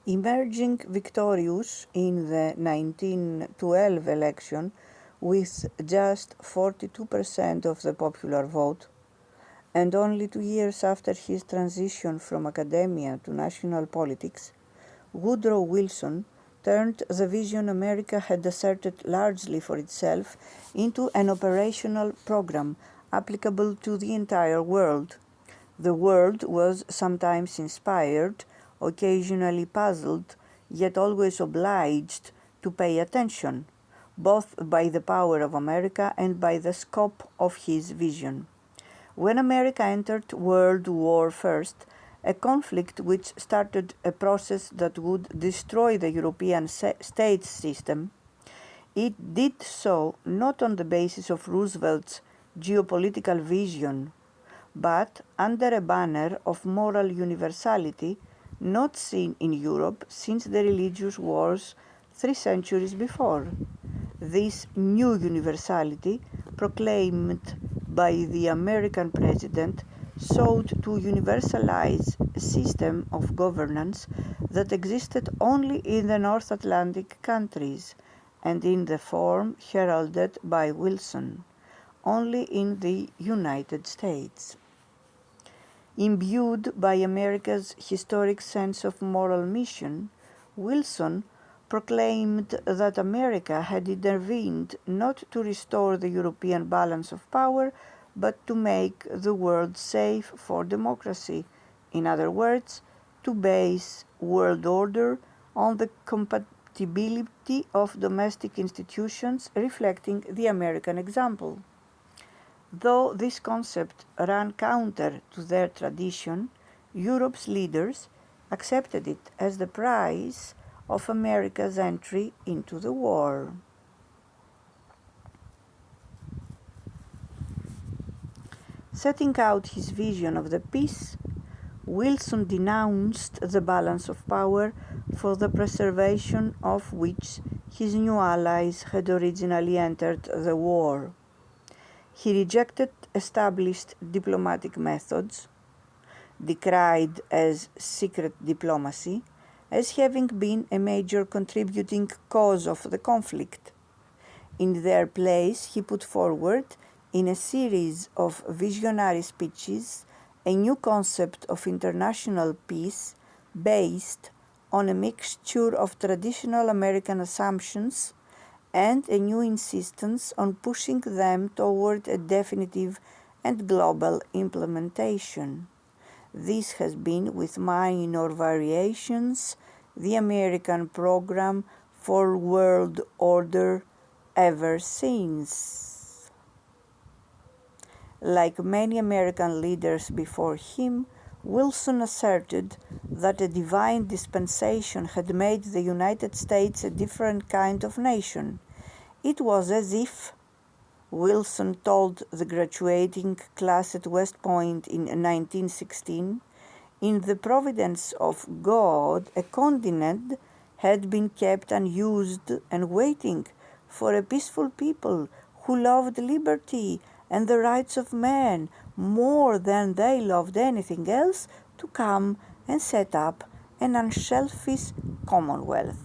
Emerging victorious in the 1912 election with just 42% of the popular vote, and only 2 years after his transition from academia to national politics, Woodrow Wilson turned the vision America had asserted largely for itself into an operational program applicable to the entire world. The world was sometimes inspired, occasionally puzzled, yet always obliged to pay attention, both by the power of America and by the scope of his vision. When America entered World War I, a conflict which started a process that would destroy the European states system, it did so not on the basis of Roosevelt's geopolitical vision, but under a banner of moral universality not seen in Europe since the religious wars 3 centuries before. This new universality, proclaimed by the American president, sought to universalize a system of governance that existed only in the North Atlantic countries and in the form heralded by Wilson, only in the United States. Imbued by America's historic sense of moral mission, Wilson proclaimed that America had intervened not to restore the European balance of power, but to make the world safe for democracy. In other words, to base world order on the compatibility of domestic institutions reflecting the American example. Though this concept ran counter to their tradition, Europe's leaders accepted it as the price of America's entry into the war. Setting out his vision of the peace, Wilson denounced the balance of power for the preservation of which his new allies had originally entered the war. He rejected established diplomatic methods, decried as secret diplomacy, as having been a major contributing cause of the conflict. In their place, he put forward, in a series of visionary speeches, a new concept of international peace based on a mixture of traditional American assumptions and a new insistence on pushing them toward a definitive and global implementation. This has been, with minor variations, the American program for world order ever since. Like many American leaders before him, Wilson asserted that a divine dispensation had made the United States a different kind of nation. It was as if, Wilson told the graduating class at West Point in 1916, in the providence of God, a continent had been kept unused and waiting for a peaceful people who loved liberty and the rights of man more than they loved anything else to come and set up an unselfish commonwealth.